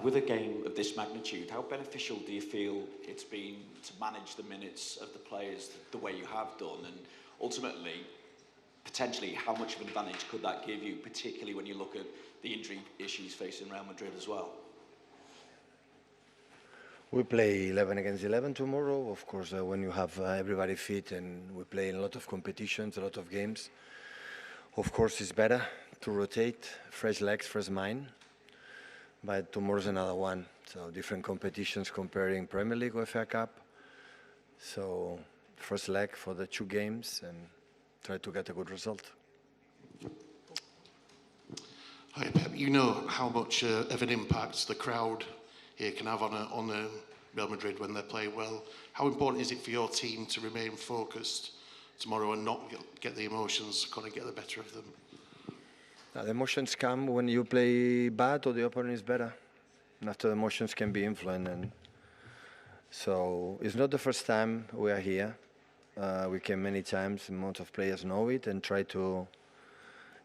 With a game of this magnitude, how beneficial do you feel it's been to manage the minutes of the players the way you have done? And ultimately, potentially, how much of an advantage could that give you, particularly when you look at the injury issues facing Real Madrid as well? We play 11 against 11 tomorrow. Of course, when you have everybody fit and we play in a lot of competitions, a lot of games, of course it's better to rotate, fresh legs, fresh mind. But tomorrow's another one. So different competitions comparing Premier League or FA Cup. So first leg for the 2 games and try to get a good result. Hi Pep, you know how much of an impact the crowd here can have on Real Madrid when they play well. How important is it for your team to remain focused tomorrow and not get the emotions kind of get the better of them? The emotions come when you play bad or the opponent is better. And after the emotions can be influenced. And so it's not the first time we are here. We came many times, and most of players know it and try to...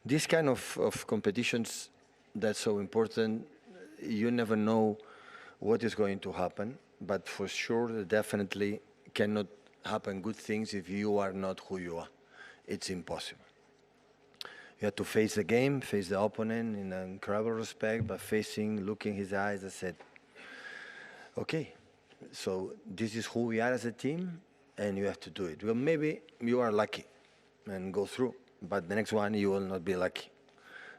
This kind of competitions, that's so important. You never know what is going to happen, but for sure, definitely cannot happen good things if you are not who you are. It's impossible. You have to face the game, face the opponent in an incredible respect, but facing, looking his eyes, I said, okay, so this is who we are as a team, and you have to do it. Well, maybe you are lucky and go through, but the next one you will not be lucky.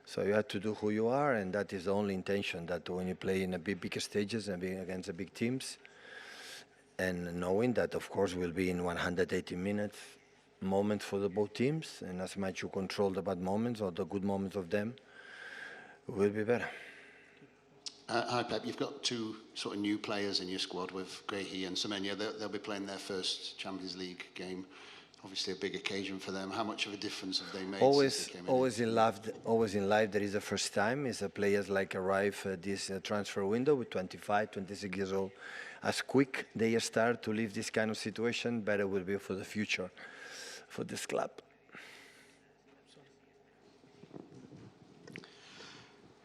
So you have to do who you are, and that is the only intention, that when you play in a bigger stages and being against the big teams, and knowing that, of course, we'll be in 180 minutes, moment for the both teams, and as much you control the bad moments or the good moments of them, will be better. Hi Pep, you've got 2 sort of new players in your squad with Guehi and Semenya. They'll be playing their first Champions League game. Obviously a big occasion for them. How much of a difference have they made since they came in? Always in life there is a first time. It's players like arrive this transfer window with 25, 26 years old. As quick they start to leave this kind of situation, better will be for the future for this club.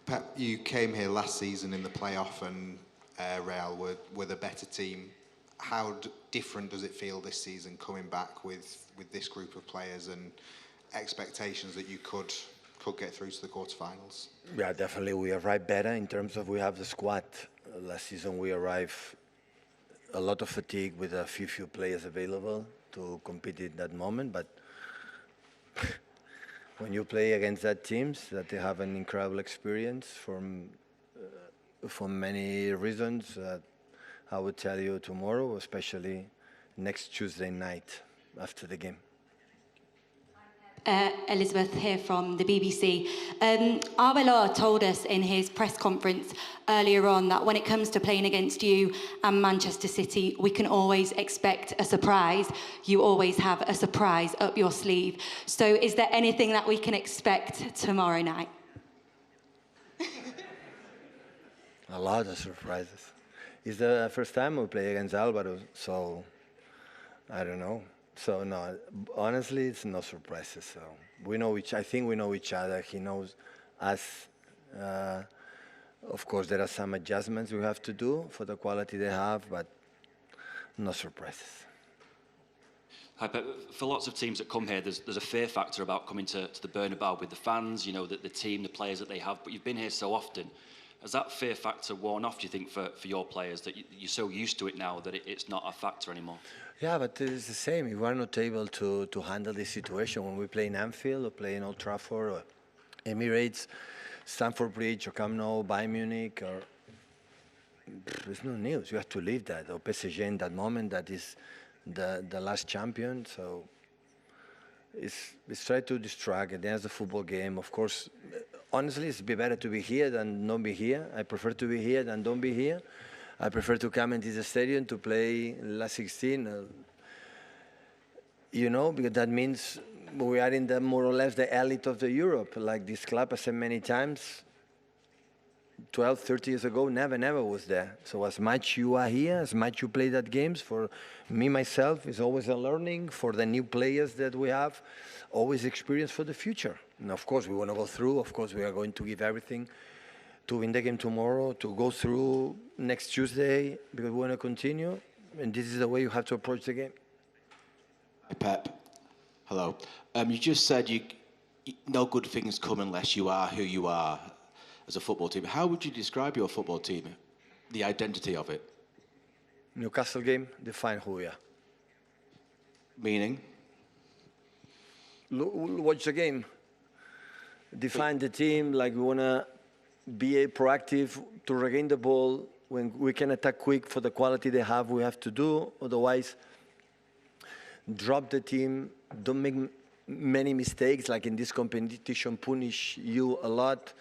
Pep, you came here last season in the playoff and Real were the better team. How different does it feel this season coming back with this group of players and expectations that you could get through to the quarterfinals? Yeah, definitely we arrived better in terms of we have the squad. Last season we arrived a lot of fatigue with a few players available to compete in that moment, but when you play against that teams that they have an incredible experience for many reasons, I would tell you tomorrow, especially next Tuesday night after the game. Elizabeth here from the BBC. Arbeloa told us in his press conference earlier on that when it comes to playing against you and Manchester City, we can always expect a surprise. You always have a surprise up your sleeve. So is there anything that we can expect tomorrow night? A lot of surprises. It's the first time we play against Alvaro, so I don't know. So no, honestly, it's no surprises. So I think we know each other. He knows us. Of course, there are some adjustments we have to do for the quality they have, but no surprises. Hi, Pep. For lots of teams that come here, there's a fear factor about coming to the Bernabeu with the fans, you know, the team, the players that they have. But you've been here so often. Has that fear factor worn off, do you think, for your players, that you're so used to it now that it's not a factor anymore? Yeah, but it's the same. If we are not able to handle this situation when we play in Anfield or play in Old Trafford or Emirates, Stamford Bridge or Camp Nou, Bayern Munich, or there's no news. You have to leave that. Or PSG in that moment, that is the last champion. So it's try to distract. And there's a football game. Of course, honestly, it's better to be here than not be here. I prefer to be here than don't be here. I prefer to come into the stadium to play last 16. You know, because that means we are in the more or less the elite of the Europe. Like this club, I said many times, 12, 30 years ago, never was there. So as much you are here, as much you play that games, for me, myself, it's always a learning. For the new players that we have, always experience for the future. And of course, we want to go through. Of course, we are going to give everything to win the game tomorrow, to go through next Tuesday, because we want to continue, and this is the way you have to approach the game. Hi, Pep. Hello. You just said no good things come unless you are who you are as a football team. How would you describe your football team, the identity of it? Newcastle game define who we are. Meaning? Watch the game. Define the team like we want to be proactive to regain the ball. When we can attack quick for the quality they have, we have to do. Otherwise, drop the team. Don't make many mistakes like in this competition. Punish you a lot.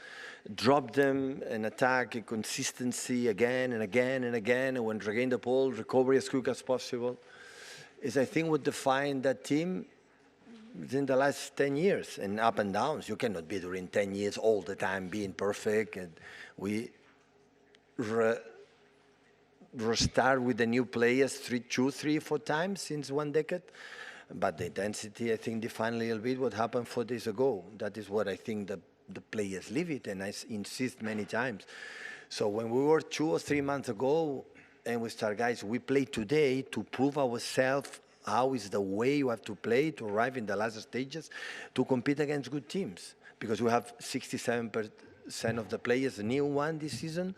Drop them and attack in consistency again and again and again. And when regain the ball, recover as quick as possible. Is I think what defined that team in the last 10 years and up and downs. You cannot be during 10 years all the time being perfect. And we restart with the new players 2, 3, 4 times since 1 decade. But the intensity, I think, defined a little bit what happened 4 days ago. That is what I think the players live it, and I insist many times. So when we were 2 or 3 months ago, and we start, guys, we play today to prove ourselves how is the way you have to play to arrive in the last stages to compete against good teams. Because we have 67% of the players, new one this season.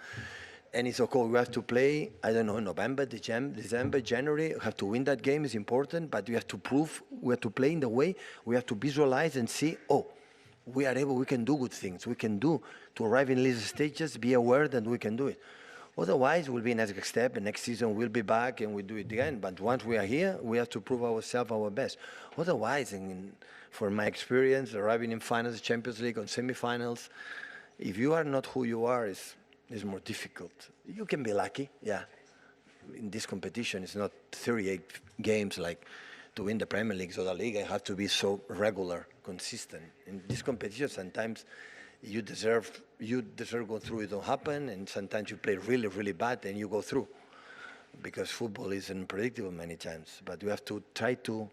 And it's okay, we have to play, I don't know, November, December, January. We have to win that game, is important, but we have to prove, we have to play in the way, we have to visualize and see, we are able, we can do good things. We can do, to arrive in these stages, be aware that we can do it. Otherwise, we'll be in next step, and next season we'll be back and we'll do it again. But once we are here, we have to prove ourselves our best. Otherwise, for my experience, arriving in finals, Champions League, on semi-finals, if you are not who you are, it's more difficult. You can be lucky, yeah. In this competition, it's not 38 games like to win the Premier League or the league. I have to be so regular, consistent. In this competition, sometimes you deserve go through, it don't happen, and sometimes you play really, really bad and you go through. Because football is unpredictable many times. But you have to try to,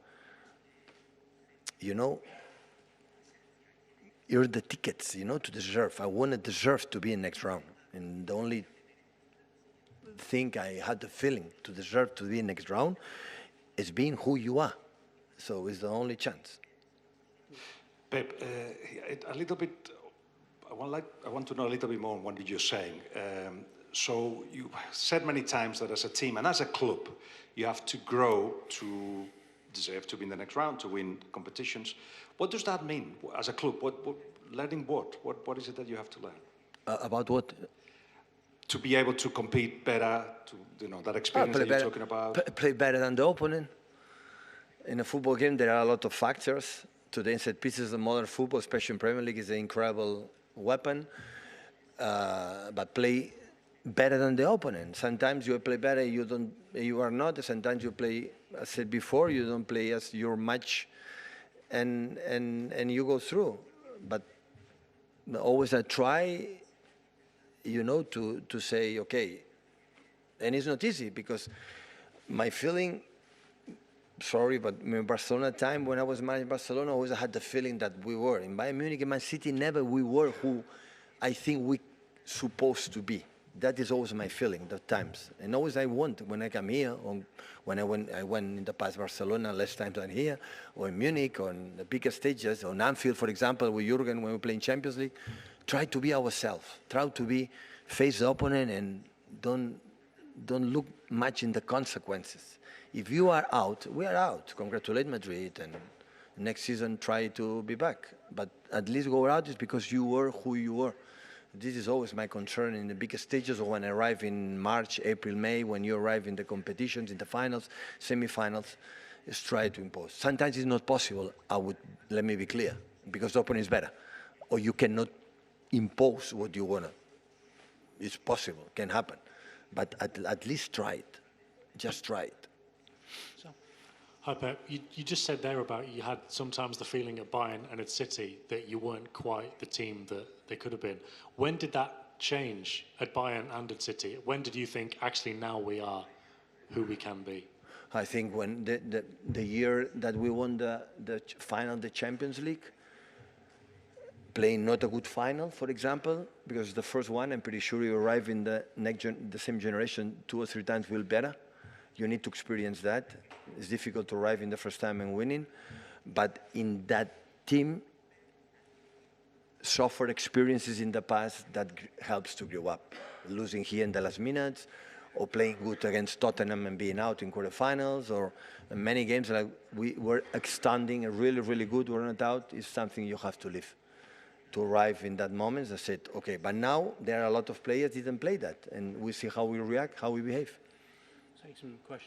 earn the tickets, to deserve. I want to deserve to be in next round. And the only thing I had the feeling to deserve to be in next round is being who you are. So it's the only chance. Pep, a little bit, I want to know a little bit more on what you're saying. So you said many times that as a team and as a club, you have to grow to deserve to be in the next round, to win competitions. What does that mean as a club? Learning what? What is it that you have to learn? About what? To be able to compete better, that experience that you're talking about. Play better than the opponent. In a football game, there are a lot of factors. Today, set pieces of modern football, especially in Premier League, is an incredible weapon. But play better than the opponent. Sometimes you play better, you are not. Sometimes you play, as I said before, you don't play as your match, and you go through. But always I try, to say, okay, and it's not easy because my feeling, sorry, but in Barcelona time, when I was managing Barcelona, I always had the feeling that we were. In Bayern Munich and Man City, never we were who I think we supposed to be. That is always my feeling at times. And always I want, when I come here, or when I went in the past Barcelona less times than here, or in Munich, or in the bigger stages, on Anfield, for example, with Jurgen when we play in Champions League, try to be ourselves. Try to face the opponent and don't look much in the consequences. If you are out, we are out. Congratulate Madrid, and next season try to be back. But at least go out is because you were who you were. This is always my concern in the biggest stages, or when I arrive in March, April, May, when you arrive in the competitions, in the finals, semi-finals, is try to impose. Sometimes it's not possible, let me be clear, because the opponent is better. Or you cannot impose what you want to. It's possible, can happen. But at least try it. Just try it. Hi, Pep. You just said there about you had sometimes the feeling at Bayern and at City that you weren't quite the team that they could have been. When did that change at Bayern and at City? When did you think, actually, now we are who we can be? I think when the year that we won the final, the Champions League, playing not a good final, for example, because the first one, I'm pretty sure you arrive in the the same generation 2 or 3 times will better. You need to experience that. It's difficult to arrive in the first time and winning, but in that team, suffer experiences in the past that helps to grow up. Losing here in the last minutes, or playing good against Tottenham and being out in quarterfinals, or many games like we were outstanding and really, really good, we're not out, is something you have to live. To arrive in that moment, I said, okay, but now there are a lot of players didn't play that, and we see how we react, how we behave. Take some questions.